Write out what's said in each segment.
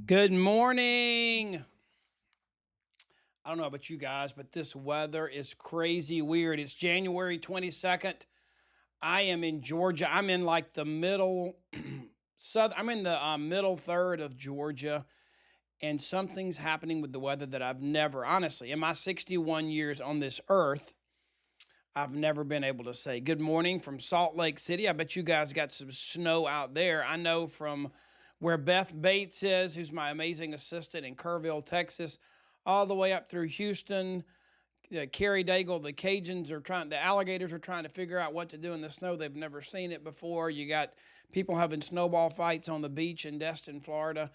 Good morning. I don't know about you guys, but this weather is crazy weird. It's January 22nd. I am in Georgia. I'm in like the middle I'm in the middle third of Georgia, and something's happening with the weather that I've never, honestly, in my 61 years on this earth, I've never been able to say. Good morning from Salt Lake City. I bet you guys got some snow out there. I know from where Beth Bates is, who's my amazing assistant in Kerrville, Texas, all the way up through Houston. Carrie Daigle, the alligators are trying to figure out what to do in the snow. They've never seen it before. You got people having snowball fights on the beach in Destin, Florida.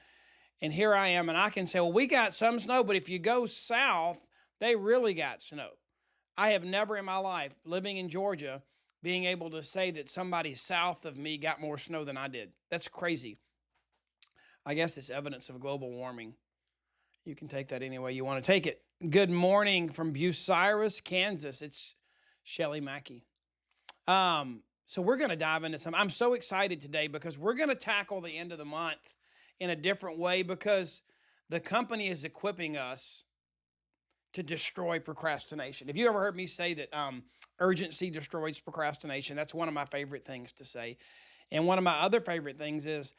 And here I am, and I can say, well, we got some snow, but if you go south, they really got snow. I have never in my life, living in Georgia, being able to say that somebody south of me got more snow than I did. That's crazy. I guess it's evidence of global warming. You can take that any way you want to take it. Good morning from Bucyrus, Kansas. It's Shelly Mackey. So we're going to dive into some. I'm so excited today because we're going to tackle the end of the month in a different way because the company is equipping us to destroy procrastination. Have you ever heard me say that urgency destroys procrastination? That's one of my favorite things to say. And one of my other favorite things is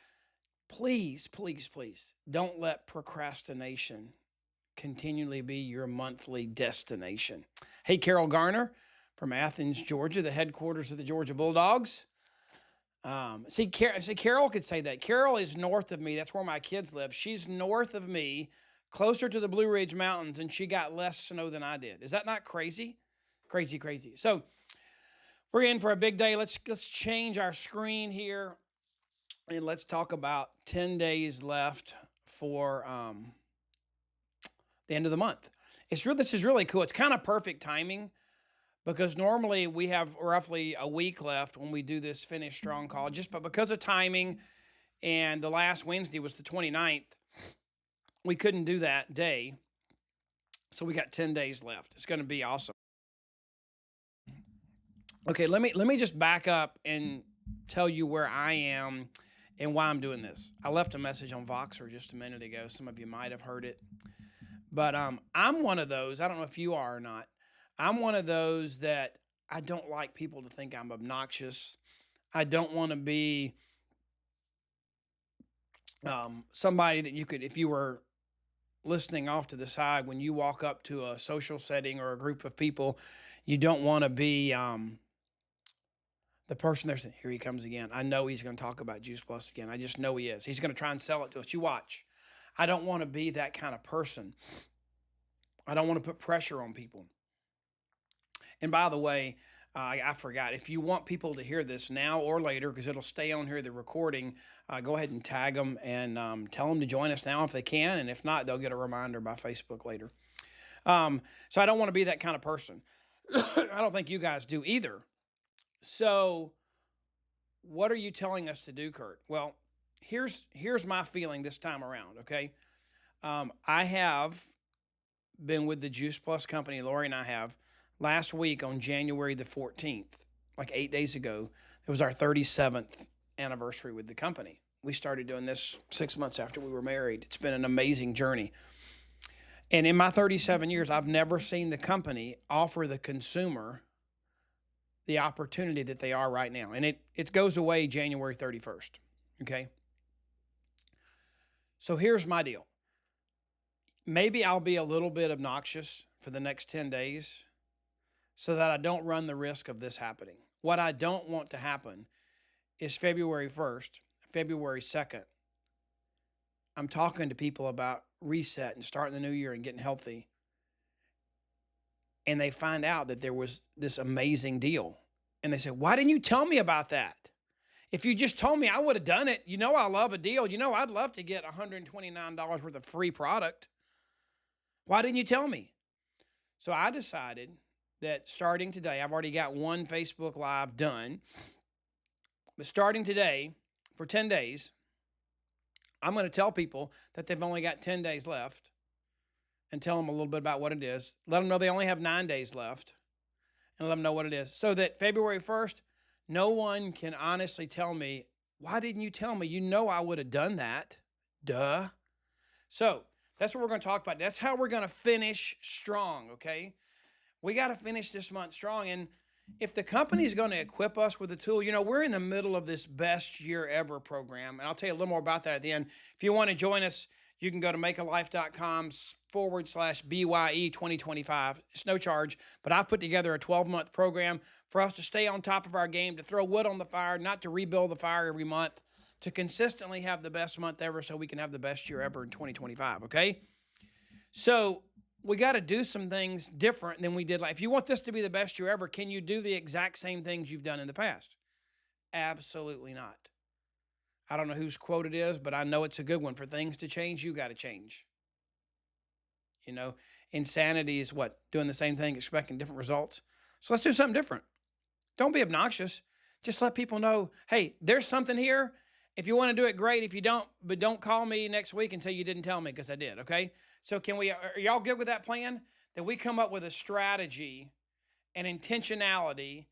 please, please, please don't let procrastination continually be your monthly destination. Hey, Carol Garner from Athens, Georgia, the headquarters of the Georgia Bulldogs. Carol could say that. Carol is north of me. That's where my kids live. She's north of me, closer to the Blue Ridge Mountains, and she got less snow than I did. Is that not crazy? Crazy, crazy. So we're in for a big day. Let's change our screen here, and let's talk about 10 days left for the end of the month. This is really cool. It's kind of perfect timing because normally we have roughly a week left when we do this Finish Strong call, but because of timing, and the last Wednesday was the 29th, we couldn't do that day. So we got 10 days left. It's going to be awesome. Okay, let me just back up and tell you where I am and why I'm doing this. I left a message on Voxer just a minute ago. Some of you might have heard it. But I'm one of those, I don't know if you are or not. I'm one of those that I don't like people to think I'm obnoxious. I don't want to be somebody that you could, if you were listening off to the side, when you walk up to a social setting or a group of people, you don't want to be the person there saying, here he comes again. I know he's going to talk about Juice Plus again. I just know he is. He's going to try and sell it to us. You watch. I don't want to be that kind of person. I don't want to put pressure on people. And by the way, I forgot, if you want people to hear this now or later, because it'll stay on here, the recording, go ahead and tag them and tell them to join us now if they can. And if not, they'll get a reminder by Facebook later. So I don't want to be that kind of person. I don't think you guys do either. So what are you telling us to do, Curt? Well, here's my feeling this time around, okay? I have been with the Juice Plus company, Lori and I have. Last week on January the 14th, like 8 days ago, it was our 37th anniversary with the company. We started doing this 6 months after we were married. It's been an amazing journey. And in my 37 years, I've never seen the company offer the consumer the opportunity that they are right now. And it goes away January 31st, okay? So here's my deal. Maybe I'll be a little bit obnoxious for the next 10 days so that I don't run the risk of this happening. What I don't want to happen is February 1st, February 2nd, I'm talking to people about reset and starting the new year and getting healthy. And they find out that there was this amazing deal. And they say, why didn't you tell me about that? If you just told me, I would have done it. You know, I love a deal. You know, I'd love to get $129 worth of free product. Why didn't you tell me? So I decided that starting today, I've already got one Facebook Live done. But starting today, for 10 days, I'm going to tell people that they've only got 10 days left and tell them a little bit about what it is. Let them know they only have 9 days left and let them know what it is. So that February 1st, no one can honestly tell me, why didn't you tell me? You know I would have done that. Duh. So that's what we're going to talk about. That's how we're going to finish strong, okay? We got to finish this month strong. And if the company is going to equip us with a tool, we're in the middle of this best year ever program. And I'll tell you a little more about that at the end. If you want to join us, you can go to makealife.com/BYE 2025. It's no charge, but I've put together a 12-month program for us to stay on top of our game, to throw wood on the fire, not to rebuild the fire every month, to consistently have the best month ever so we can have the best year ever in 2025, okay? So we got to do some things different than we did. If you want this to be the best year ever, can you do the exact same things you've done in the past? Absolutely not. I don't know whose quote it is, but I know it's a good one. For things to change, you got to change. Insanity is what? Doing the same thing, expecting different results. So let's do something different. Don't be obnoxious. Just let people know, hey, there's something here. If you want to do it, great. If you don't, but don't call me next week until you didn't tell me, because I did, okay? So are y'all good with that plan? That we come up with a strategy and intentionality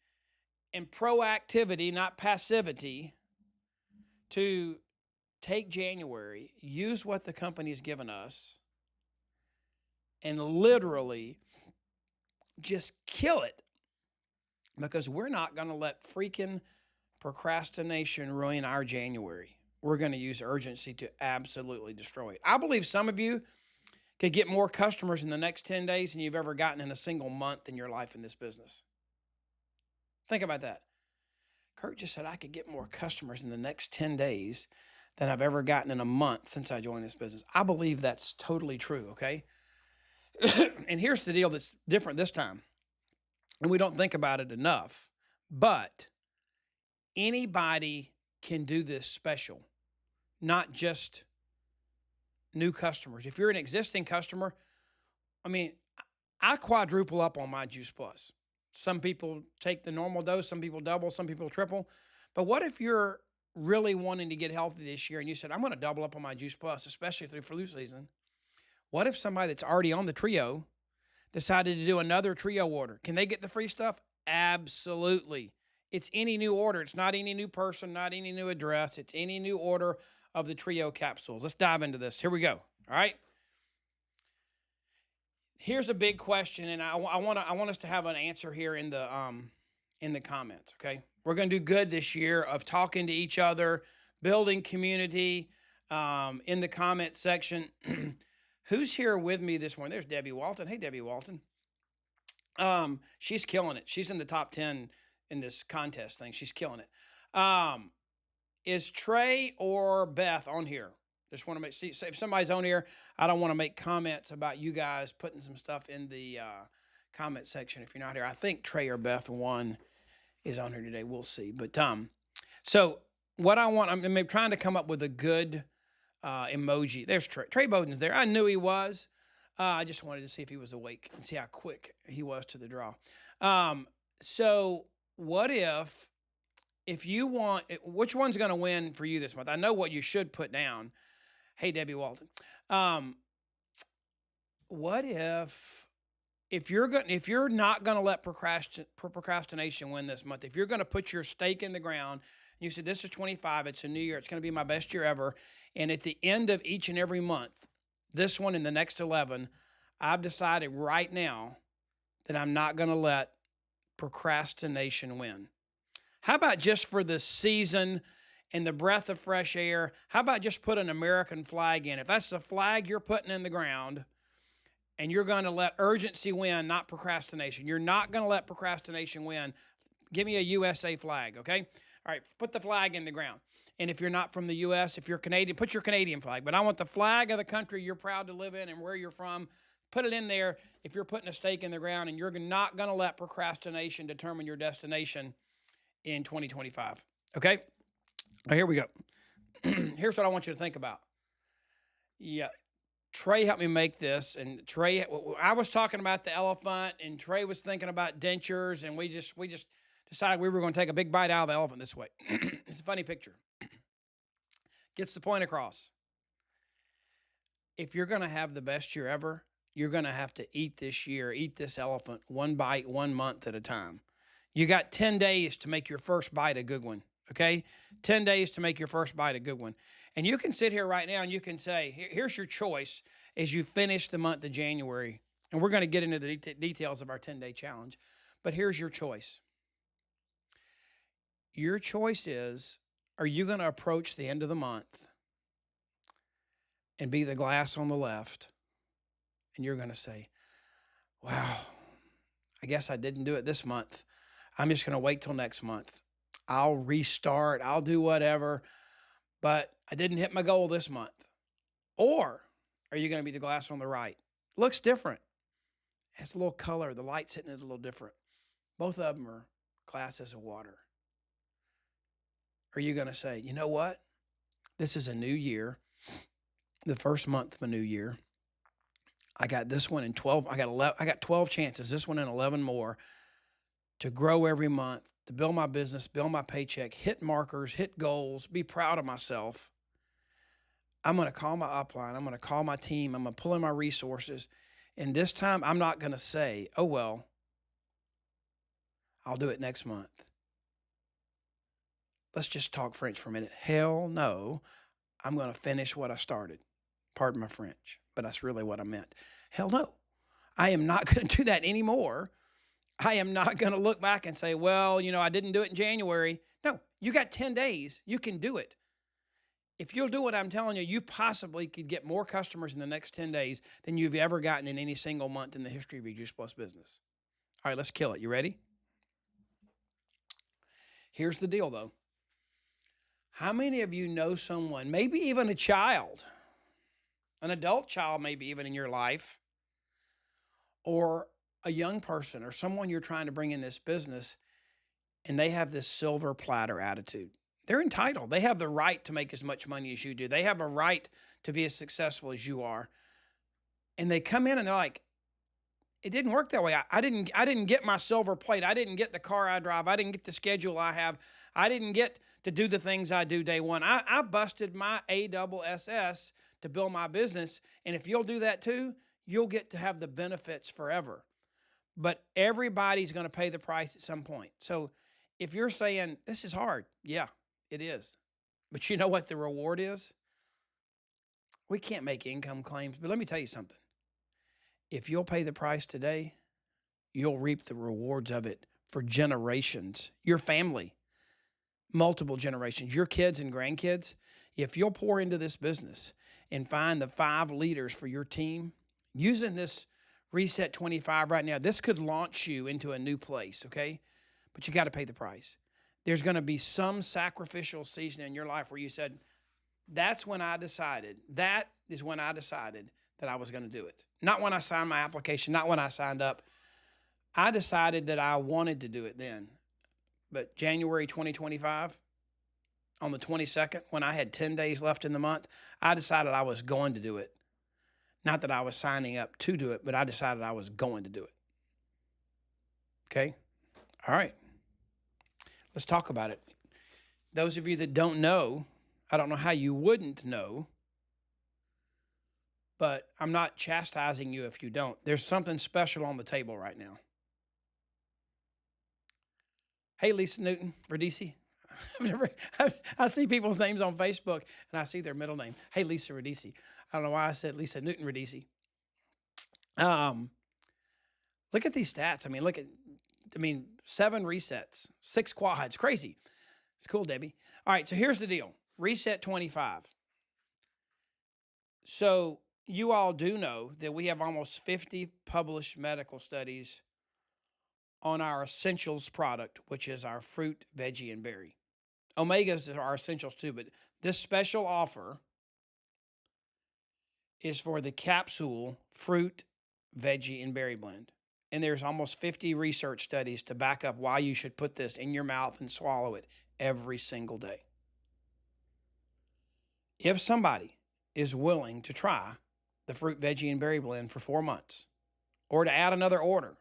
and proactivity, not passivity, to take January, use what the company's given us, and literally just kill it. Because we're not going to let freaking procrastination ruin our January. We're going to use urgency to absolutely destroy it. I believe some of you could get more customers in the next 10 days than you've ever gotten in a single month in your life in this business. Think about that. Curt just said I could get more customers in the next 10 days than I've ever gotten in a month since I joined this business. I believe that's totally true, okay? And here's the deal that's different this time. And we don't think about it enough, but anybody can do this special, not just new customers. If you're an existing customer, I quadruple up on my Juice Plus. Some people take the normal dose, some people double, some people triple. But what if you're really wanting to get healthy this year and you said, I'm going to double up on my Juice Plus, especially through flu season? What if somebody that's already on the Trio decided to do another Trio order? Can they get the free stuff? Absolutely. It's any new order. It's not any new person, not any new address. It's any new order of the Trio capsules. Let's dive into this. Here we go. All right. Here's a big question, and I want us to have an answer here in the comments. Okay. We're going to do good this year of talking to each other, building community, in the comment section. Who's here with me this morning? There's Debbie Walton. Hey, Debbie Walton. She's killing it. She's in the top 10 in this contest thing. She's killing it. Is Trey or Beth on here? Just want to see if somebody's on here. I don't want to make comments about you guys putting some stuff in the comment section if you're not here. I think Trey or Beth one is on here today. We'll see. But so what I'm trying to come up with a good emoji. There's Trey. Trey Bowden's there. I knew he was. I just wanted to see if he was awake and see how quick he was to the draw. So what if you want, which one's going to win for you this month? I know what you should put down. Hey, Debbie Walton. What if you're not going to let procrastination win this month, if you're going to put your stake in the ground, and you said, this is 25, it's a new year, it's going to be my best year ever, and at the end of each and every month, this one and the next 11, I've decided right now that I'm not going to let procrastination win. How about just for the season and the breath of fresh air, how about just put an American flag in? If that's the flag you're putting in the ground and you're going to let urgency win, not procrastination. You're not going to let procrastination win. Give me a USA flag, okay? All right, put the flag in the ground. And if you're not from the U.S., if you're Canadian, put your Canadian flag. But I want the flag of the country you're proud to live in and where you're from. Put it in there if you're putting a stake in the ground and you're not going to let procrastination determine your destination in 2025. Okay? Now, here we go. Here's what I want you to think about. Yeah, Trey helped me make this, and Trey, I was talking about the elephant, and Trey was thinking about dentures, and we just decided we were going to take a big bite out of the elephant this way. It's a funny picture. Gets the point across. If you're going to have the best year ever, you're going to have to eat this elephant one bite, 1 month at a time. You got 10 days to make your first bite a good one, okay? 10 days to make your first bite a good one. And you can sit here right now and you can say, here's your choice as you finish the month of January. And we're going to get into the details of our 10-day challenge. But here's your choice. Your choice is, are you going to approach the end of the month and be the glass on the left? And you're going to say, wow, I guess I didn't do it this month. I'm just going to wait till next month. I'll restart. I'll do whatever. But I didn't hit my goal this month. Or are you going to be the glass on the right? Looks different. Has a little color. The light's hitting it a little different. Both of them are glasses of water. Are you going to say, you know what? This is a new year. The first month of a new year. I got this one in 12. I got 12 chances. This one in 11 more to grow every month, to build my business, build my paycheck, hit markers, hit goals, be proud of myself. I'm going to call my upline. I'm going to call my team. I'm going to pull in my resources. And this time, I'm not going to say, oh, well, I'll do it next month. Let's just talk French for a minute. Hell no. I'm going to finish what I started. Pardon my French, but that's really what I meant. Hell no. I am not going to do that anymore. I am not going to look back and say, well, I didn't do it in January. No, you got 10 days. You can do it. If you'll do what I'm telling you, you possibly could get more customers in the next 10 days than you've ever gotten in any single month in the history of your Juice Plus business. All right, let's kill it. You ready? Here's the deal, though. How many of you know someone, maybe even a child, an adult child maybe even in your life, or a young person or someone you're trying to bring in this business, and they have this silver platter attitude? They're entitled. They have the right to make as much money as you do. They have a right to be as successful as you are. And they come in and they're like, it didn't work that way. I didn't get my silver plate. I didn't get the car I drive. I didn't get the schedule I have. I didn't get to do the things I do day one. I busted my ASS to build my business. And if you'll do that too, you'll get to have the benefits forever. But everybody's going to pay the price at some point. So if you're saying, this is hard, yeah, it is. But you know what the reward is? We can't make income claims, but let me tell you something. If you'll pay the price today, you'll reap the rewards of it for generations. Your family, multiple generations, your kids and grandkids. If you'll pour into this business and find the 5 leaders for your team, using this Reset 25 right now, this could launch you into a new place, okay? But you got to pay the price. There's going to be some sacrificial season in your life where you said, that is when I decided that I was going to do it. Not when I signed my application, not when I signed up. I decided that I wanted to do it then. But January 2025, on the 22nd, when I had 10 days left in the month, I decided I was going to do it. Not that I was signing up to do it, but I decided I was going to do it. Okay? All right. Let's talk about it. Those of you that don't know, I don't know how you wouldn't know, but I'm not chastising you if you don't. There's something special on the table right now. Hey, Lisa Newton, Radici. I see people's names on Facebook, and I see their middle name. Hey, Lisa Radici. I don't know why I said Lisa Newton Radici. Look at these stats. 7 resets, 6 quads. Crazy. It's cool, Debbie. All right, so here's the deal. Reset 25. So you all do know that we have almost 50 published medical studies on our essentials product, which is our fruit, veggie, and berry. Omegas are our essentials too, but this special offer is for the capsule fruit, veggie, and berry blend. And there's almost 50 research studies to back up why you should put this in your mouth and swallow it every single day. If somebody is willing to try the fruit, veggie, and berry blend for 4 months, or to add another order,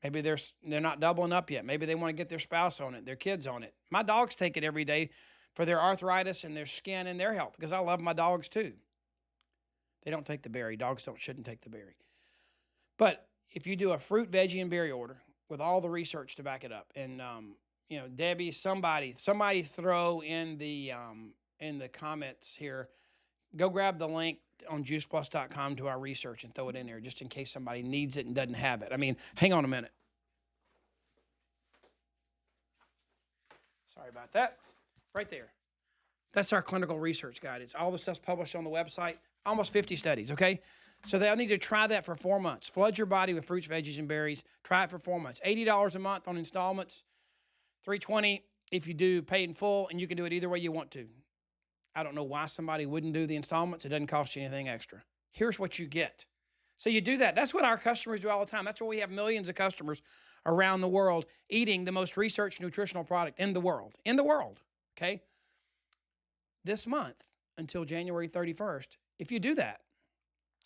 maybe they're not doubling up yet. Maybe they want to get their spouse on it, their kids on it. My dogs take it every day for their arthritis and their skin and their health, because I love my dogs too. They don't take the berry. Dogs shouldn't take the berry. But if you do a fruit, veggie, and berry order with all the research to back it up, and Debbie, somebody throw in the in the comments here. Go grab the link on juiceplus.com to our research and throw it in there just in case somebody needs it and doesn't have it. I mean, hang on a minute. Sorry about that. Right there. That's our clinical research guide. It's all the stuff's published on the website, almost 50 studies, okay? So they'll need to try that for 4 months. Flood your body with fruits, veggies, and berries. Try it for 4 months. $80 a month on installments, $320 if you do pay in full, and you can do it either way you want to. I don't know why somebody wouldn't do the installments. It doesn't cost you anything extra. Here's what you get. So you do that. That's what our customers do all the time. That's why we have millions of customers around the world eating the most researched nutritional product in the world. In the world, okay? This month until January 31st, if you do that,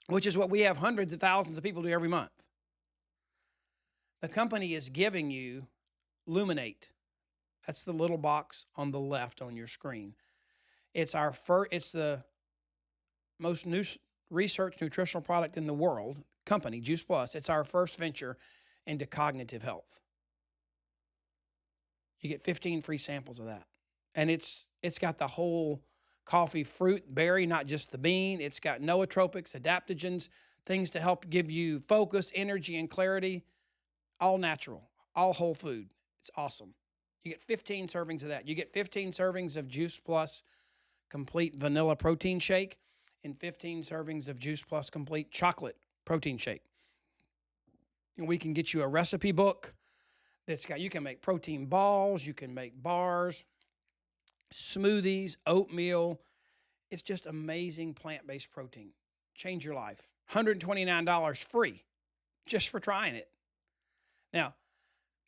which is what we have hundreds of thousands of people do every month, the company is giving you Luminate. That's the little box on the left on your screen. It's the most researched nutritional product in the world, company, Juice Plus. It's our first venture into cognitive health. You get 15 free samples of that. And it's got the whole coffee fruit, berry, not just the bean. It's got nootropics, adaptogens, things to help give you focus, energy, and clarity. All natural, all whole food. It's awesome. You get 15 servings of that. You get 15 servings of Juice Plus Complete Vanilla Protein Shake and 15 servings of Juice Plus Complete Chocolate Protein Shake. And we can get you a recipe book that's got, you can make protein balls, you can make bars, smoothies, oatmeal. It's just amazing plant-based protein. Change your life. $129 free just for trying it. Now,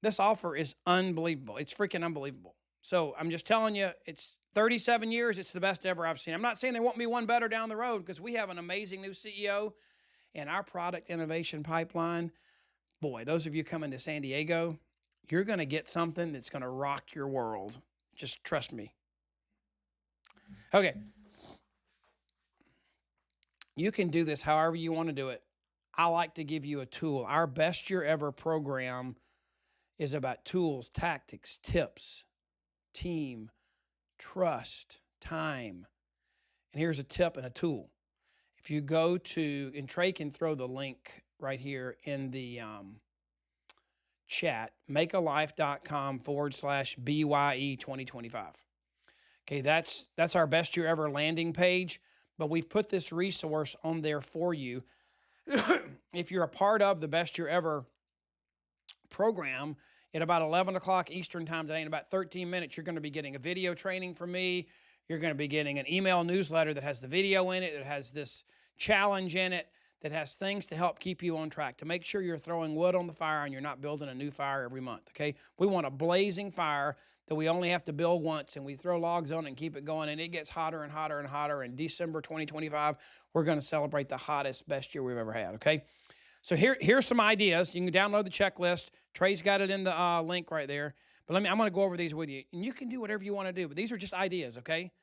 this offer is unbelievable. It's freaking unbelievable. So I'm just telling you, it's 37 years. It's the best ever I've seen. I'm not saying there won't be one better down the road because we have an amazing new CEO and our product innovation pipeline. Boy, those of you coming to San Diego, you're going to get something that's going to rock your world. Just trust me. Okay. You can do this however you want to do it. I like to give you a tool. Our Best Year Ever program is about tools, tactics, tips, team, trust, time. And here's a tip and a tool. If you go to, and Trey can throw the link right here in the chat, makealife.com/BYE 2025. Okay, that's our Best Year Ever landing page, but we've put this resource on there for you. If you're a part of the Best Year Ever program, at about 11 o'clock Eastern time today, in about 13 minutes, you're going to be getting a video training from me. You're going to be getting an email newsletter that has the video in it, that has this challenge in it, that has things to help keep you on track, to make sure you're throwing wood on the fire and you're not building a new fire every month, okay? We want a blazing fire that we only have to build once, and we throw logs on it and keep it going, and it gets hotter and hotter and hotter. In December 2025, we're going to celebrate the hottest, best year we've ever had, okay? So here's some ideas. You can download the checklist. Trey's got it in the link right there. But I'm going to go over these with you. And you can do whatever you want to do, but these are just ideas, okay?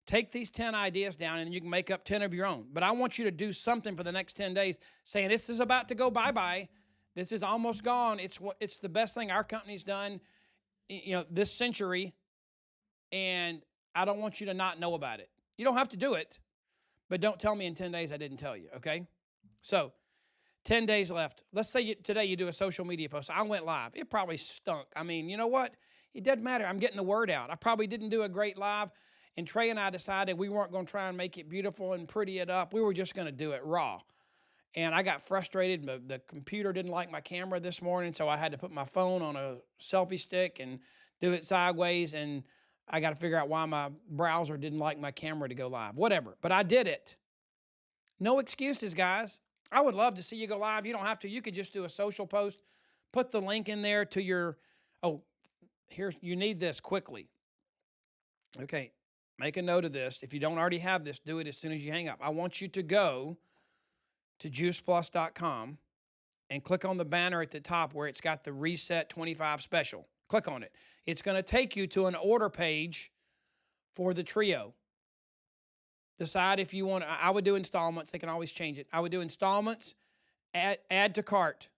Take these 10 ideas down, and you can make up 10 of your own. But I want you to do something for the next 10 days saying, this is about to go bye-bye. This is almost gone. It's the best thing our company's done, this century, and I don't want you to not know about it. You don't have to do it, but don't tell me in 10 days I didn't tell you, okay? So 10 days left. Let's say today you do a social media post. I went live. It probably stunk. I mean, you know what? It doesn't matter. I'm getting the word out. I probably didn't do a great live, and Trey and I decided we weren't going to try and make it beautiful and pretty it up. We were just going to do it raw. And I got frustrated. The computer didn't like my camera this morning, so I had to put my phone on a selfie stick and do it sideways, and I got to figure out why my browser didn't like my camera to go live. Whatever. But I did it. No excuses, guys. I would love to see you go live. You don't have to. You could just do a social post, put the link in there to your, you need this quickly. Okay, make a note of this. If you don't already have this, do it as soon as you hang up. I want you to go to juiceplus.com and click on the banner at the top where it's got the Reset 25 special. Click on it. It's going to take you to an order page for the trio. Decide if you want. I would do installments. They can always change it. I would do installments, add to cart.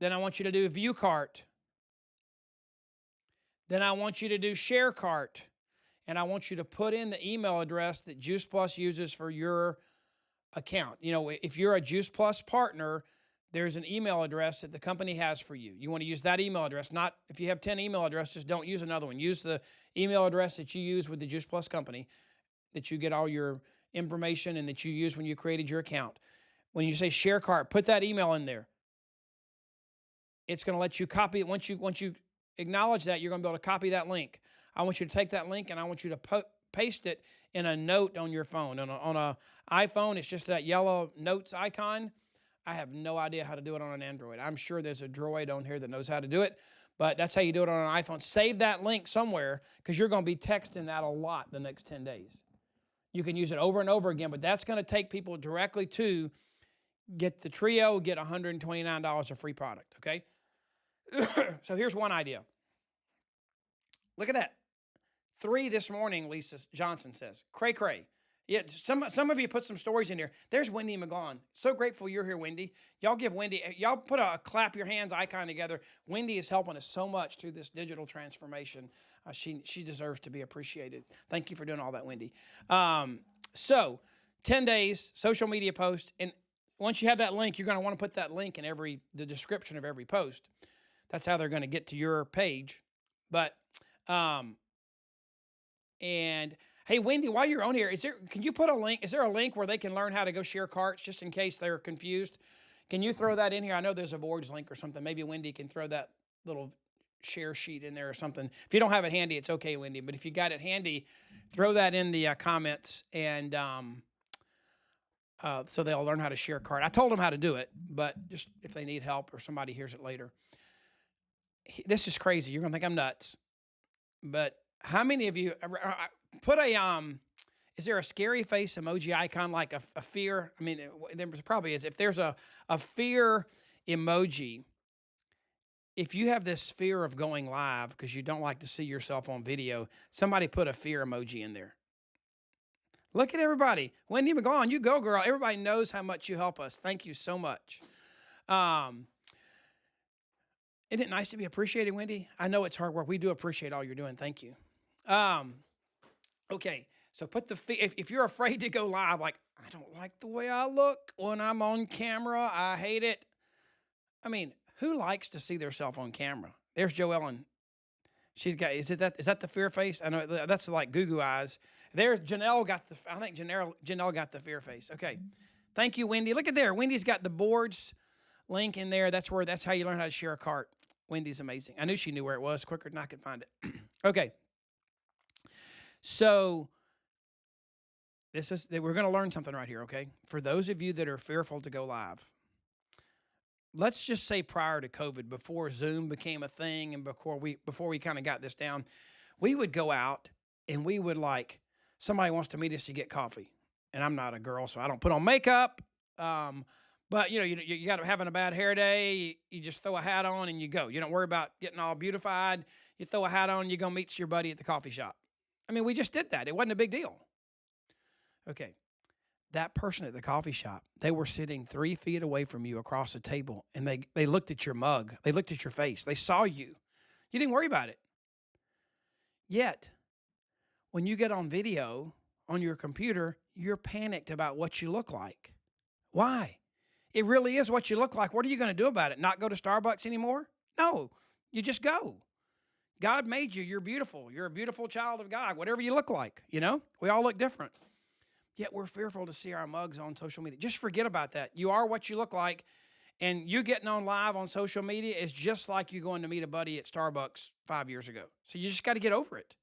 Then I want you to do view cart. Then I want you to do share cart. and I want you to put in the email address that Juice Plus uses for your account. You know, if you're a Juice Plus partner, there's an email address that the company has for you. You want to use that email address. Not if you have 10 email addresses, don't use another one. Use the email address that you use with the Juice Plus company, that you get all your information and that you use when you created your account. When you say share cart, put that email in there. It's going to let you copy it. Once you acknowledge that, you're going to be able to copy that link. I want you to take that link and I want you to paste it in a note on your phone. On a iPhone, it's just that yellow notes icon. I have no idea how to do it on an Android. I'm sure there's a droid on here that knows how to do it, but that's how you do it on an iPhone. Save that link somewhere because you're going to be texting that a lot the next 10 days. You can use it over and over again, but that's going to take people directly to get the trio, get $129 of free product, okay? So here's one idea. Look at that. 3 this morning, Lisa Johnson says. Cray, cray. Yeah, some of you put some stories in here. There's Wendy McGlon. So grateful you're here, Wendy. Y'all give Wendy, y'all put a clap your hands icon together. Wendy is helping us so much through this digital transformation. She deserves to be appreciated. Thank you for doing all that, Wendy. So 10 days, social media post. And once you have that link, you're going to want to put that link in the description of every post. That's how they're going to get to your page. But, and hey, Wendy, while you're on here, can you put a link? Is there a link where they can learn how to go share carts just in case they're confused? Can you throw that in here? I know there's a boards link or something. Maybe Wendy can throw that little share sheet in there or something. If you don't have it handy, it's okay, Wendy. But if you got it handy, throw that in the comments and so they'll learn how to share cart. I told them how to do it, but just if they need help or somebody hears it later. This is crazy. You're going to think I'm nuts. But how many of you put is there a scary face emoji icon like a fear? I mean, there probably is. If there's a fear emoji, if you have this fear of going live because you don't like to see yourself on video, somebody put a fear emoji in there. Look at everybody. Wendy McGlon, you go, girl. Everybody knows how much you help us. Thank you so much. Isn't it nice to be appreciated, Wendy? I know it's hard work. We do appreciate all you're doing. Thank you. Okay, so put if you're afraid to go live, like, I don't like the way I look when I'm on camera. I hate it. I mean, who likes to see themselves on camera? There's Joellen. She's got, is that the fear face? I know that's like goo eyes. There's Janelle I think Janelle got the fear face. Okay. Thank you, Wendy. Look at there. Wendy's got the boards link in there. That's how you learn how to share a cart. Wendy's amazing. I knew she knew where it was quicker than I could find it. Okay. So we're going to learn something right here, okay? For those of you that are fearful to go live, let's just say prior to COVID, before Zoom became a thing and before we kind of got this down, we would go out and we would somebody wants to meet us to get coffee. And I'm not a girl, so I don't put on makeup. But, you got to having a bad hair day, you just throw a hat on and you go. You don't worry about getting all beautified. You throw a hat on, you go meet your buddy at the coffee shop. I mean, we just did that. It wasn't a big deal. Okay. That person at the coffee shop, they were sitting 3 feet away from you across the table, and they looked at your mug. They looked at your face. They saw you. You didn't worry about it. Yet, when you get on video on your computer, you're panicked about what you look like. Why? It really is what you look like. What are you going to do about it? Not go to Starbucks anymore? No, you just go. God made you. You're beautiful. You're a beautiful child of God, whatever you look like. We all look different. Yet we're fearful to see our mugs on social media. Just forget about that. You are what you look like, and you getting on live on social media is just like you going to meet a buddy at Starbucks 5 years ago. So you just got to get over it.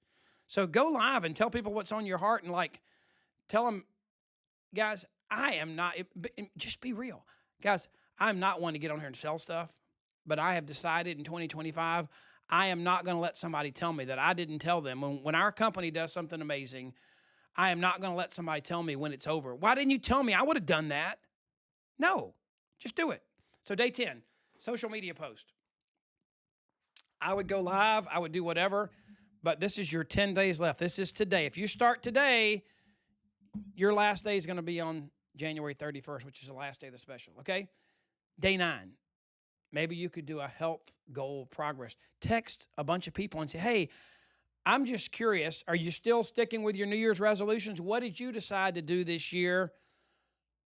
So go live and tell people what's on your heart and tell them, guys, I am not, just be real. Guys, I'm not one to get on here and sell stuff, but I have decided in 2025, I am not going to let somebody tell me that I didn't tell them. When our company does something amazing, I am not going to let somebody tell me when it's over. Why didn't you tell me? I would have done that. No, just do it. So day 10, social media post. I would go live. I would do whatever, but this is your 10 days left. This is today. If you start today, your last day is going to be on January 31st, which is the last day of the special, okay? Day 9, maybe you could do a health goal progress. Text a bunch of people and say, hey, I'm just curious, are you still sticking with your New Year's resolutions? What did you decide to do this year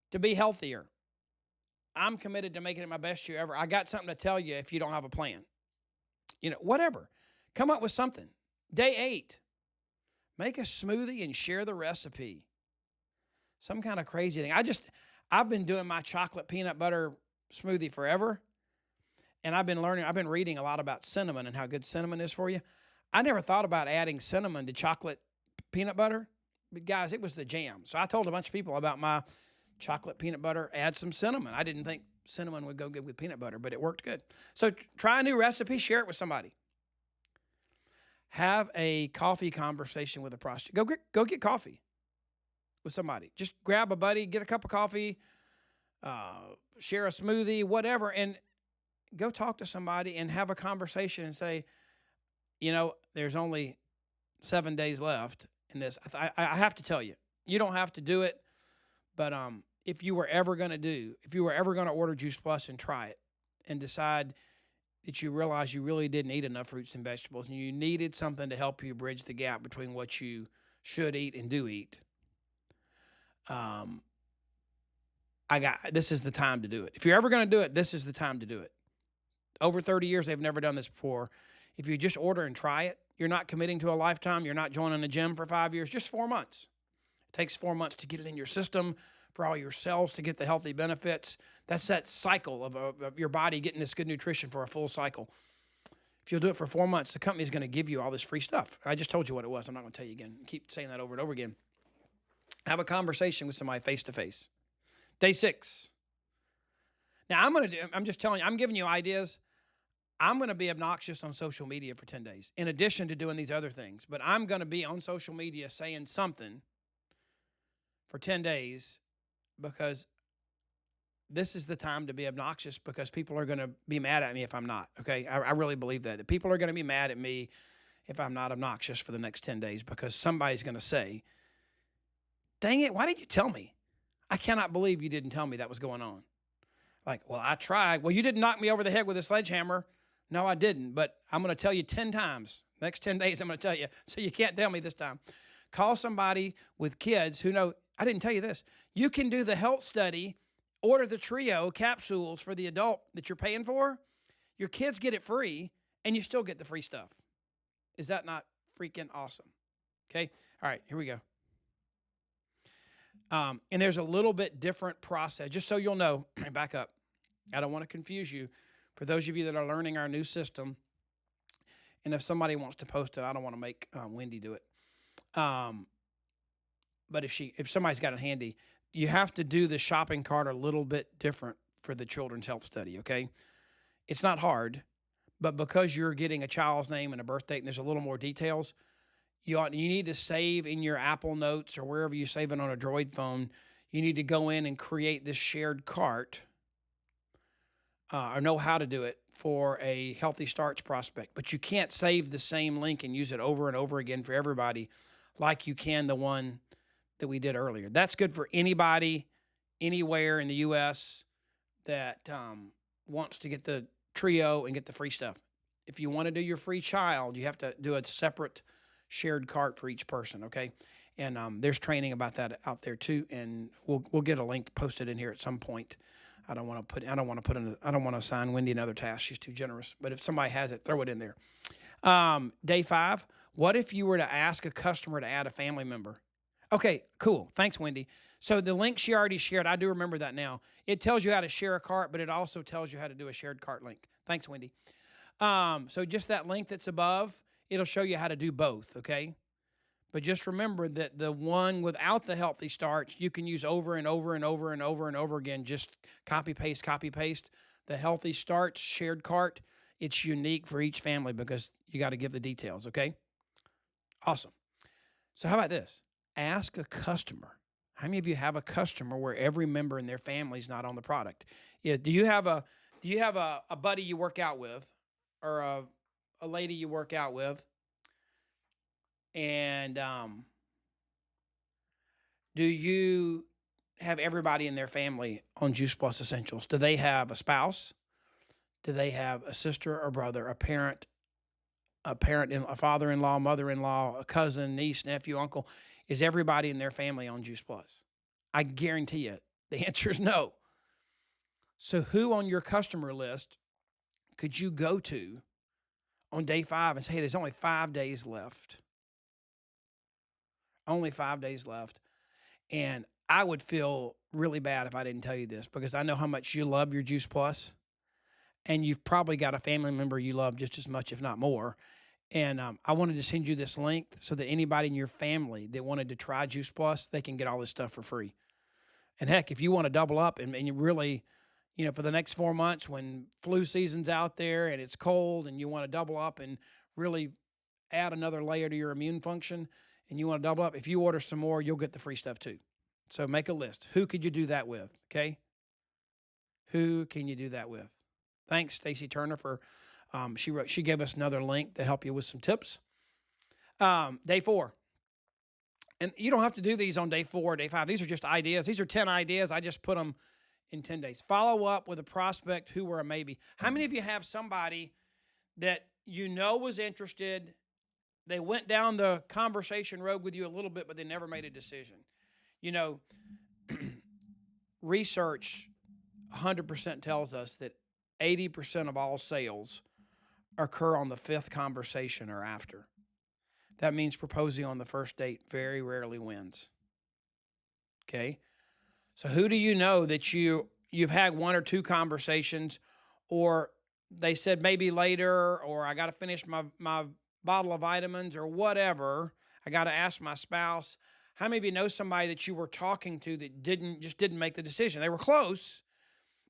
to be healthier? I'm committed to making it my best year ever. I got something to tell you if you don't have a plan. Whatever. Come up with something. Day 8, make a smoothie and share the recipe. Some kind of crazy thing. I've been doing my chocolate peanut butter smoothie forever. And I've been reading a lot about cinnamon and how good cinnamon is for you. I never thought about adding cinnamon to chocolate peanut butter. But guys, it was the jam. So I told a bunch of people about my chocolate peanut butter, add some cinnamon. I didn't think cinnamon would go good with peanut butter, but it worked good. So try a new recipe, share it with somebody. Have a coffee conversation with a prostitute. Go get coffee with somebody. Just grab a buddy, get a cup of coffee, share a smoothie, whatever, and go talk to somebody and have a conversation and say, there's only 7 days left in this. I have to tell you, you don't have to do it, but if you were ever going to order Juice Plus and try it and decide that you realize you really didn't eat enough fruits and vegetables and you needed something to help you bridge the gap between what you should eat and do eat, this is the time to do it. If you're ever going to do it, this is the time to do it. Over 30 years, they've never done this before. If you just order and try it, you're not committing to a lifetime. You're not joining a gym for 5 years, just 4 months. It takes 4 months to get it in your system, for all your cells to get the healthy benefits. That's that cycle of your body getting this good nutrition for a full cycle. If you'll do it for 4 months, the company's going to give you all this free stuff. I just told you what it was. I'm not going to tell you again. Keep saying that over and over again. Have a conversation with somebody face-to-face. Day 6. Now, I'm just telling you, I'm giving you ideas. I'm going to be obnoxious on social media for 10 days, in addition to doing these other things. But I'm going to be on social media saying something for 10 days because this is the time to be obnoxious, because people are going to be mad at me if I'm not, okay? I really believe that people are going to be mad at me if I'm not obnoxious for the next 10 days, because somebody's going to say, dang it, why didn't you tell me? I cannot believe you didn't tell me that was going on. Like, well, I tried. Well, you didn't knock me over the head with a sledgehammer. No, I didn't, but I'm going to tell you 10 times. Next 10 days, I'm going to tell you, so you can't tell me this time. Call somebody with kids who know, I didn't tell you this. You can do the health study, order the trio capsules for the adult that you're paying for. Your kids get it free, and you still get the free stuff. Is that not freaking awesome? Okay? All right, here we go. And there's a little bit different process. Just so you'll know, back up. I don't want to confuse you. For those of you that are learning our new system, and if somebody wants to post it, I don't want to make Wendy do it. But if somebody's got it handy, you have to do the shopping cart a little bit different for the children's health study, okay? It's not hard, but because you're getting a child's name and a birth date and there's a little more details, you need to save in your Apple Notes or wherever you save it on a Droid phone. You need to go in and create this shared cart or know how to do it for a Healthy Starts prospect. But you can't save the same link and use it over and over again for everybody like you can the one that we did earlier. That's good for anybody, anywhere in the U.S. that wants to get the trio and get the free stuff. If you want to do your free child, you have to do a separate shared cart for each person, okay? And there's training about that out there too, and we'll get a link posted in here at some point. I don't want to assign Wendy another task. She's too generous. But if somebody has it, throw it in there. Day 5. What if you were to ask a customer to add a family member? Okay, cool. Thanks, Wendy. So the link she already shared, I do remember that now. It tells you how to share a cart, but it also tells you how to do a shared cart link. Thanks, Wendy. So just that link that's above, it'll show you how to do both, okay? But just remember that the one without the Healthy Starts, you can use over and over and over and over and over again. Just copy, paste, copy, paste. The Healthy Starts shared cart, it's unique for each family because you got to give the details, okay? Awesome. So how about this? Ask a customer. How many of you have a customer where every member in their family is not on the product? Yeah. Do you have a buddy you work out with, or a lady you work out with? And do you have everybody in their family on Juice Plus Essentials? Do they have a spouse? Do they have a sister or brother, a parent, a parent, a father-in-law, mother-in-law, a cousin, niece, nephew, uncle, is everybody in their family on Juice Plus? I guarantee you the answer is no. So who on your customer list could you go to on day 5 and say, hey, there's only 5 days left? Only 5 days left. And I would feel really bad if I didn't tell you this, because I know how much you love your Juice Plus, and you've probably got a family member you love just as much, if not more. And I wanted to send you this link so that anybody in your family that wanted to try Juice Plus, they can get all this stuff for free. And heck, if you want to double up and you really, for the next 4 months when flu season's out there and it's cold and you want to double up and really add another layer to your immune function and you want to double up, if you order some more, you'll get the free stuff too. So make a list. Who could you do that with? Okay. Who can you do that with? Thanks, Stacy Turner, for she gave us another link to help you with some tips. Day 4. And you don't have to do these on day 4 or day 5. These are just ideas. These are 10 ideas. I just put them in 10 days. Follow up with a prospect who were a maybe. How many of you have somebody that was interested? They went down the conversation road with you a little bit, but they never made a decision. Research 100% tells us that 80% of all sales occur on the 5th conversation or after. That means proposing on the first date very rarely wins. Okay? So who do you know that you've had 1 or 2 conversations, or they said maybe later, or I got to finish my bottle of vitamins or whatever. I got to ask my spouse. How many of you know somebody that you were talking to that didn't make the decision? They were close,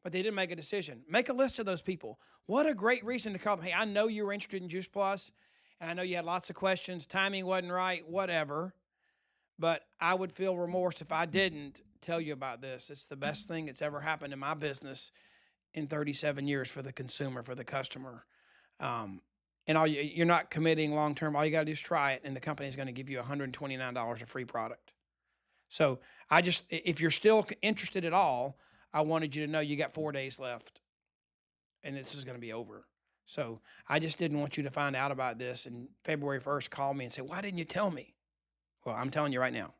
but they didn't make a decision. Make a list of those people. What a great reason to call them. Hey, I know you were interested in Juice Plus, and I know you had lots of questions. Timing wasn't right, whatever. But I would feel remorse if I didn't tell you about this. It's the best thing that's ever happened in my business in 37 years for the consumer, for the customer. And you're not committing long-term. All you got to do is try it, and the company is going to give you $129 of free product. So if you're still interested at all, I wanted you to know you got 4 days left, and this is going to be over. So I just didn't want you to find out about this, and February 1st call me and say, why didn't you tell me? Well, I'm telling you right now.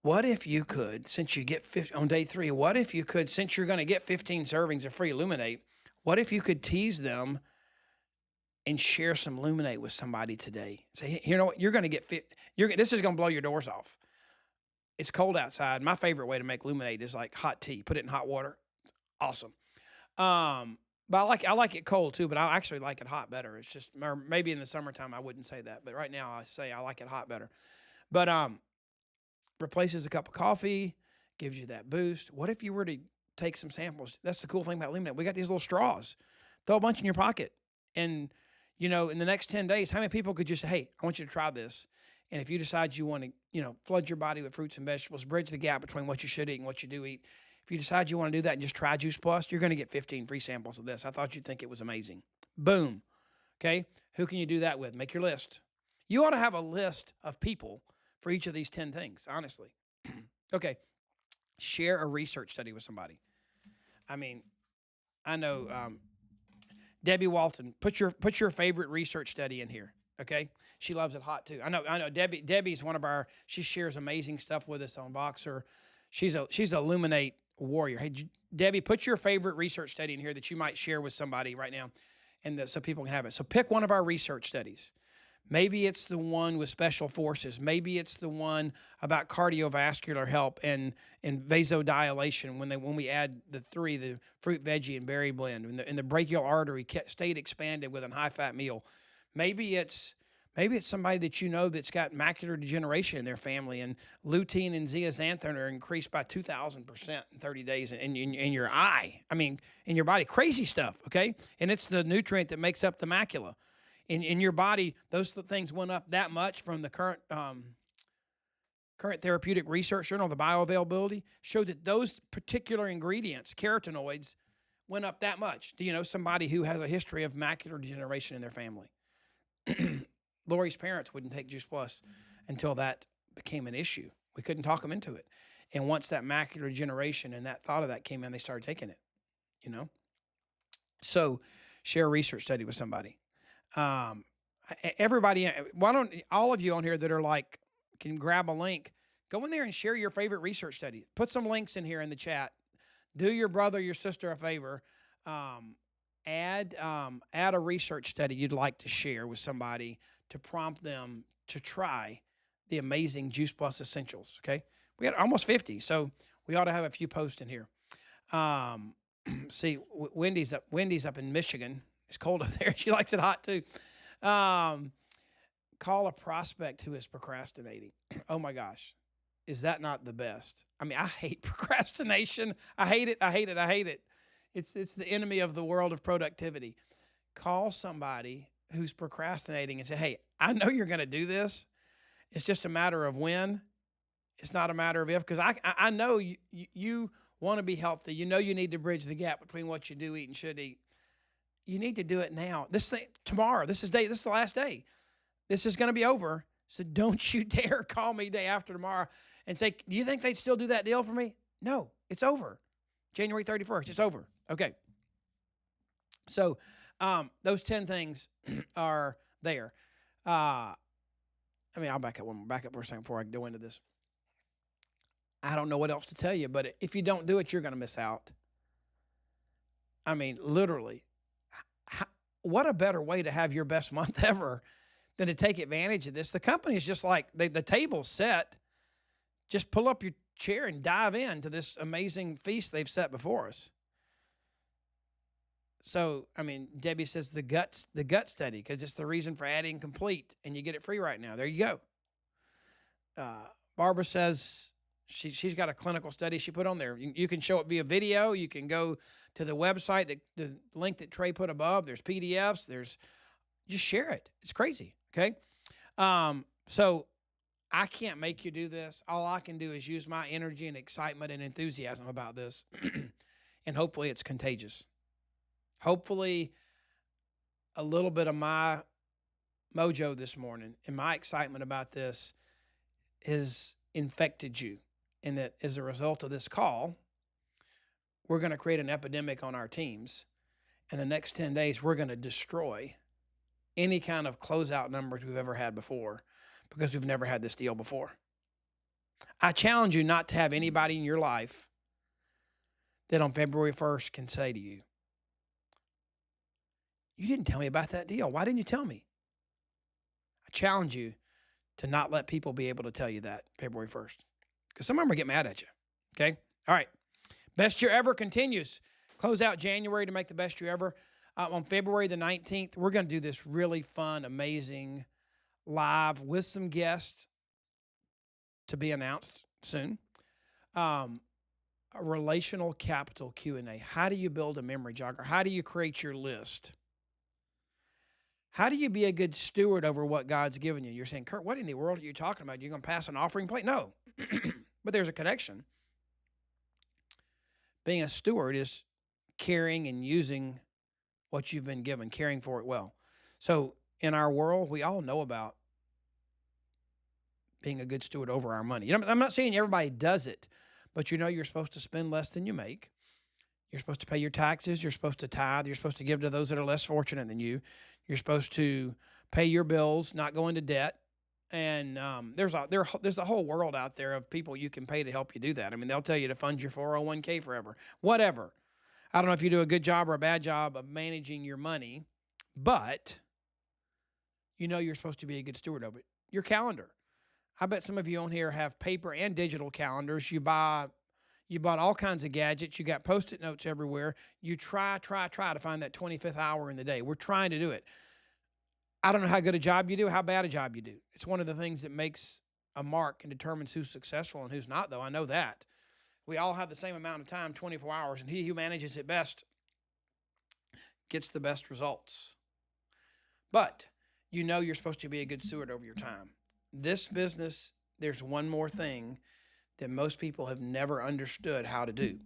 What if you could, since you get on day 3, what if you could, since you're going to get 15 servings of free Illuminate, what if you could tease them and share some Illuminate with somebody today? Say, you know what, you're going to get this is going to blow your doors off. It's cold outside. My favorite way to make Illuminate is like hot tea. Put it in hot water. It's awesome. But I like it cold too, but I actually like it hot better. It's just, or maybe in the summertime I wouldn't say that, but right now I say I like it hot better. But replaces a cup of coffee, gives you that boost. What if you were to take some samples? That's the cool thing about Illuminate. We got these little straws. Throw a bunch in your pocket. And, in the next 10 days, how many people could you say, hey, I want you to try this? And if you decide you want to, flood your body with fruits and vegetables, bridge the gap between what you should eat and what you do eat. If you decide you want to do that and just try Juice Plus, you're going to get 15 free samples of this. I thought you'd think it was amazing. Boom. Okay. Who can you do that with? Make your list. You ought to have a list of people for each of these 10 things, honestly. Okay. Share a research study with somebody. I mean, I know Debbie Walton, put your favorite research study in here. Okay. She loves it hot too. I know Debbie's one of she shares amazing stuff with us on Voxer. She's a Illuminate warrior. Hey, Debbie, put your favorite research study in here that you might share with somebody right now, and so people can have it. So pick one of our research studies. Maybe it's the one with special forces. Maybe it's the one about cardiovascular help and vasodilation when we add the 3, the fruit, veggie, and berry blend, and the brachial artery stayed expanded with a high-fat meal. Maybe it's somebody that that's got macular degeneration in their family, and lutein and zeaxanthin are increased by 2,000% in 30 days in your eye. I mean, in your body. Crazy stuff, okay? And it's the nutrient that makes up the macula. In your body, those things went up that much from the current therapeutic research journal, the bioavailability, showed that those particular ingredients, carotenoids, went up that much. Do you know somebody who has a history of macular degeneration in their family? Lori's parents wouldn't take Juice Plus until that became an issue. We couldn't talk them into it. And once that macular degeneration and that thought of that came in, they started taking it, So share a research study with somebody. Everybody, why don't all of you on here that are like, can grab a link, go in there and share your favorite research study. Put some links in here in the chat. Do your brother, your sister a favor. Add a research study you'd like to share with somebody to prompt them to try the amazing Juice Plus Essentials. Okay, we got almost 50, so we ought to have a few posts in here. See, Wendy's up in Michigan. It's cold up there. She likes it hot too. Call a prospect who is procrastinating. Oh my gosh, is that not the best? I mean, I hate procrastination. I hate it. I hate it. I hate it. It's the enemy of the world of productivity. Call somebody who's procrastinating and say, hey, I know you're going to do this. It's just a matter of when. It's not a matter of if, because I know you want to be healthy. You know you need to bridge the gap between what you do eat and should eat. You need to do it now. Tomorrow, this is the last day. This is going to be over. So don't you dare call me day after tomorrow and say, do you think they'd still do that deal for me? No, it's over. January 31st, it's over. Okay. So those 10 things are there. I'll back up for a second before I go into this. I don't know what else to tell you, but if you don't do it, you're going to miss out. I mean, literally, what a better way to have your best month ever than to take advantage of this. The company is just like the table's set. Just pull up your chair and dive into this amazing feast they've set before us. So, I mean, Debbie says the gut study, because it's the reason for adding complete, and you get it free right now. There you go. Barbara says she's got a clinical study she put on there. You can show it via video. You can go to the website, the link that Trey put above. There's PDFs. Just share it. It's crazy. Okay. So I can't make you do this. All I can do is use my energy and excitement and enthusiasm about this. And hopefully it's contagious. Hopefully a little bit of my mojo this morning and my excitement about this has infected you. And that as a result of this call, we're going to create an epidemic on our teams. And the next 10 days, we're going to destroy any kind of closeout numbers we've ever had before, because we've never had this deal before. I challenge you not to have anybody in your life that on February 1st can say to you, you didn't tell me about that deal. Why didn't you tell me? I challenge you to not let people be able to tell you that February 1st, because some of them are get mad at you. Okay. All right. Best year ever continues. Close out January to make the best year ever. On February the 19th, we're going to do this really fun, amazing live with some guests to be announced soon. A relational capital Q&A. How do you build a memory jogger? How do you create your list? How do you be a good steward over what God's given you? You're saying, Curt, what in the world are you talking about? You're going to pass an offering plate? No. But there's a connection. Being a steward is caring and using what you've been given, caring for it well. So in our world, we all know about being a good steward over our money. I'm not saying everybody does it, but you're supposed to spend less than you make. You're supposed to pay your taxes. You're supposed to tithe. You're supposed to give to those that are less fortunate than you. You're supposed to pay your bills, not go into debt. And there's a whole world out there of people you can pay to help you do that. I mean, they'll tell you to fund your 401k forever, whatever. I don't know if you do a good job or a bad job of managing your money, but you're supposed to be a good steward of it. Your calendar. I bet some of you on here have paper and digital calendars. You bought all kinds of gadgets. You got Post-it notes everywhere. You try to find that 25th hour in the day. We're trying to do it. I don't know how good a job you do, how bad a job you do. It's one of the things that makes a mark and determines who's successful and who's not, though. I know that. We all have the same amount of time, 24 hours, and he who manages it best gets the best results. But you're supposed to be a good steward over your time. This business, there's one more thing that most people have never understood how to do.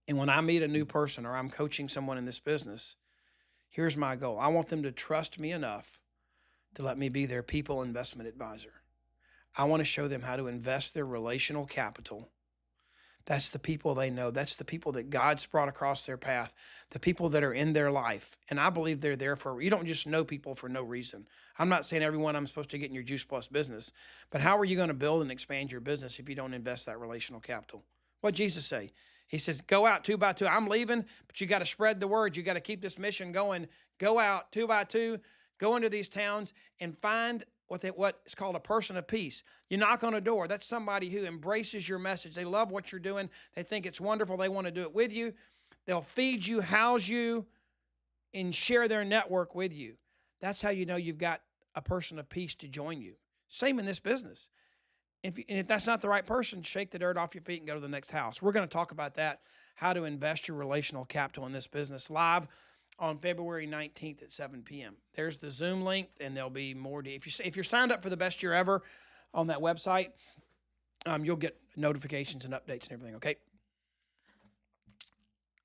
And when I meet a new person or I'm coaching someone in this business, here's my goal. I want them to trust me enough to let me be their people investment advisor. I want to show them how to invest their relational capital That's the people they know. That's the people that God's brought across their path, the people that are in their life. And I believe they're there for, you don't just know people for no reason. I'm not saying everyone I'm supposed to get in your Juice Plus business, but how are you going to build and expand your business if you don't invest that relational capital? What Jesus say? He says, go out 2 by 2. I'm leaving, but you got to spread the word. You got to keep this mission going. Go out 2 by 2, go into these towns and find what is called a person of peace. You knock on a door. That's somebody who embraces your message. They love what you're doing. They think it's wonderful. They want to do it with you. They'll feed you, house you, and share their network with you. That's how you know you've got a person of peace to join you. Same in this business. If that's not the right person, shake the dirt off your feet and go to the next house. We're going to talk about that, how to invest your relational capital in this business, live on February 19th at 7 p.m. There's the Zoom link, and there'll be more. If you're signed up for the Best Year Ever on that website, you'll get notifications and updates and everything, okay?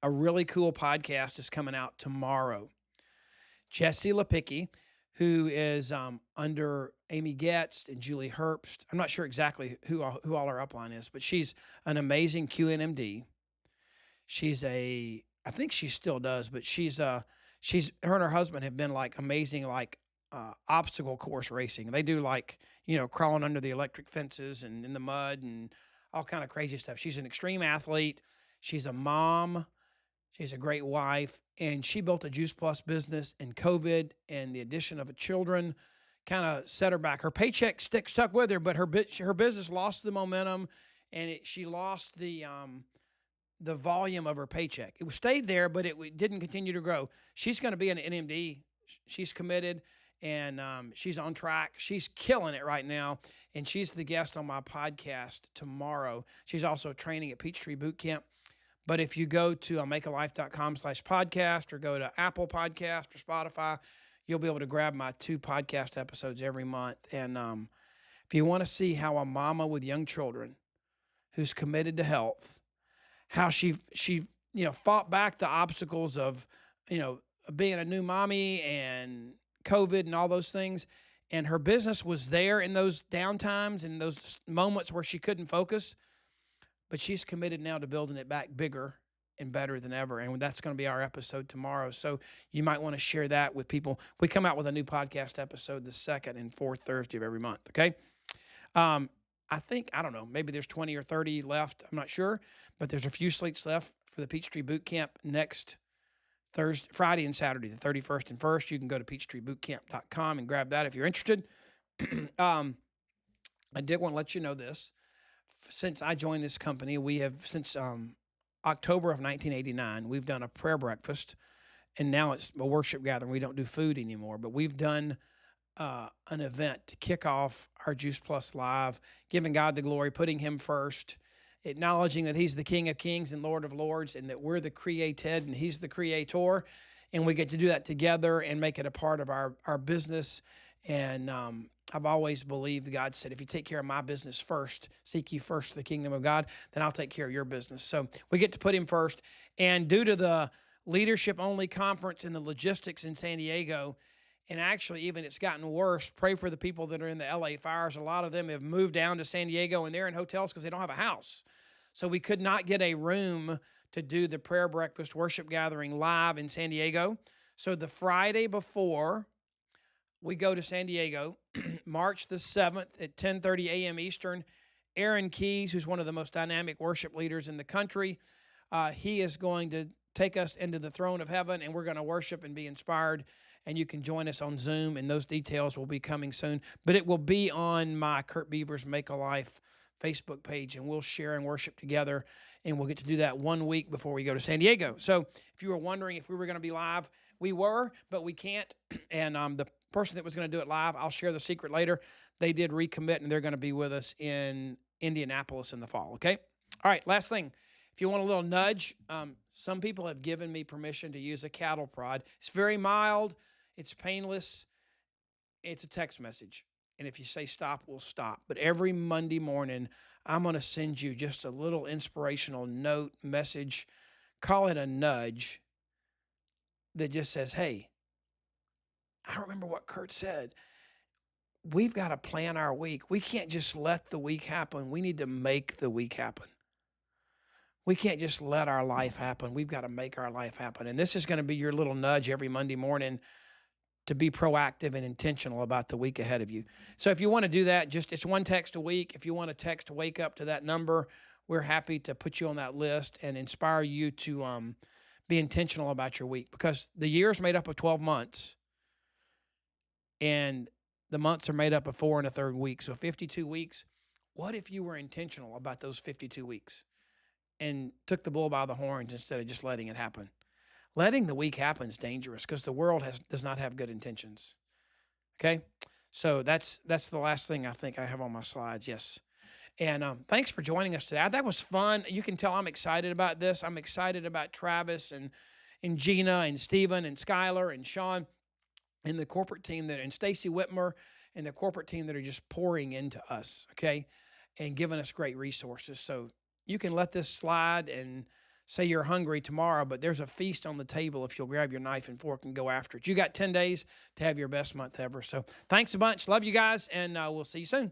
A really cool podcast is coming out tomorrow. Jesse Lepicki, who is under Amy Getz and Julie Herbst. I'm not sure exactly who all her upline is, but she's an amazing QNMD. I think she still does, but her and her husband have been like amazing, obstacle course racing. They do crawling under the electric fences and in the mud and all kind of crazy stuff. She's an extreme athlete. She's a mom. She's a great wife, and she built a Juice Plus business, and COVID and the addition of children kind of set her back. Her paycheck stuck with her, but her business lost the momentum, and she lost the volume of her paycheck. It stayed there, but it didn't continue to grow. She's going to be an NMD. She's committed, and she's on track. She's killing it right now, and she's the guest on my podcast tomorrow. She's also training at Peachtree Boot Camp. But if you go to makealife.com/podcast or go to Apple Podcast or Spotify, you'll be able to grab my 2 podcast episodes every month. And if you want to see how a mama with young children who's committed to health, how she fought back the obstacles of, being a new mommy and COVID and all those things. And her business was there in those downtimes and those moments where she couldn't focus. But she's committed now to building it back bigger and better than ever. And that's going to be our episode tomorrow. So you might want to share that with people. We come out with a new podcast episode the 2nd and 4th Thursday of every month, okay? I don't know, maybe there's 20 or 30 left. I'm not sure. But there's a few seats left for the Peachtree Boot Camp next Friday and Saturday, the 31st and 1st. You can go to peachtreebootcamp.com and grab that if you're interested. I did want to let you know this. Since I joined this company, we have, since October of 1989, we've done a prayer breakfast, and now it's a worship gathering. We don't do food anymore, but we've done an event to kick off our Juice Plus Live, giving God the glory, putting Him first, acknowledging that He's the King of Kings and Lord of Lords, and that we're the created and He's the creator, and we get to do that together and make it a part of our business. And I've always believed God said, if you take care of my business first, seek ye first the kingdom of God, then I'll take care of your business. So we get to put Him first. And due to the leadership only conference and the logistics in San Diego, and actually even it's gotten worse, pray for the people that are in the LA fires. A lot of them have moved down to San Diego, and they're in hotels because they don't have a house. So we could not get a room to do the prayer breakfast worship gathering live in San Diego. So the Friday before we go to San Diego, March the 7th at 10:30 a.m. Eastern, Aaron Keys, who's one of the most dynamic worship leaders in the country, he is going to take us into the throne of heaven, and we're going to worship and be inspired. And you can join us on Zoom, and those details will be coming soon. But it will be on my Curt Beaver's Make a Life Facebook page, and we'll share and worship together, and we'll get to do that 1 week before we go to San Diego. So if you were wondering if we were going to be live, we were, but we can't. And the person that was going to do it live, I'll share the secret later. They did recommit, and they're going to be with us in Indianapolis in the fall, okay? All right, last thing. If you want a little nudge, some people have given me permission to use a cattle prod. It's very mild. It's painless. It's a text message. And if you say stop, we'll stop. But every Monday morning, I'm going to send you just a little inspirational note, message, call it a nudge, that just says, hey, I remember what Curt said. We've got to plan our week. We can't just let the week happen. We need to make the week happen. We can't just let our life happen. We've got to make our life happen. And this is going to be your little nudge every Monday morning to be proactive and intentional about the week ahead of you. So if you want to do that, just it's one text a week. If you want to text wake up to that number, we're happy to put you on that list and inspire you to be intentional about your week, because the year is made up of 12 months and the months are made up of 4 1/3 weeks. So 52 weeks. What if you were intentional about those 52 weeks and took the bull by the horns instead of just letting it happen? Letting the week happen is dangerous because the world does not have good intentions. Okay, so that's the last thing I think I have on my slides. Yes, and thanks for joining us today. That was fun. You can tell I'm excited about this. I'm excited about Travis and Gina and Stephen and Skylar and Sean and the corporate team and Stacy Whitmer and the corporate team that are just pouring into us. Okay, and giving us great resources. So you can let this slide and say you're hungry tomorrow, but there's a feast on the table if you'll grab your knife and fork and go after it. You got 10 days to have your best month ever. So thanks a bunch. Love you guys, and we'll see you soon.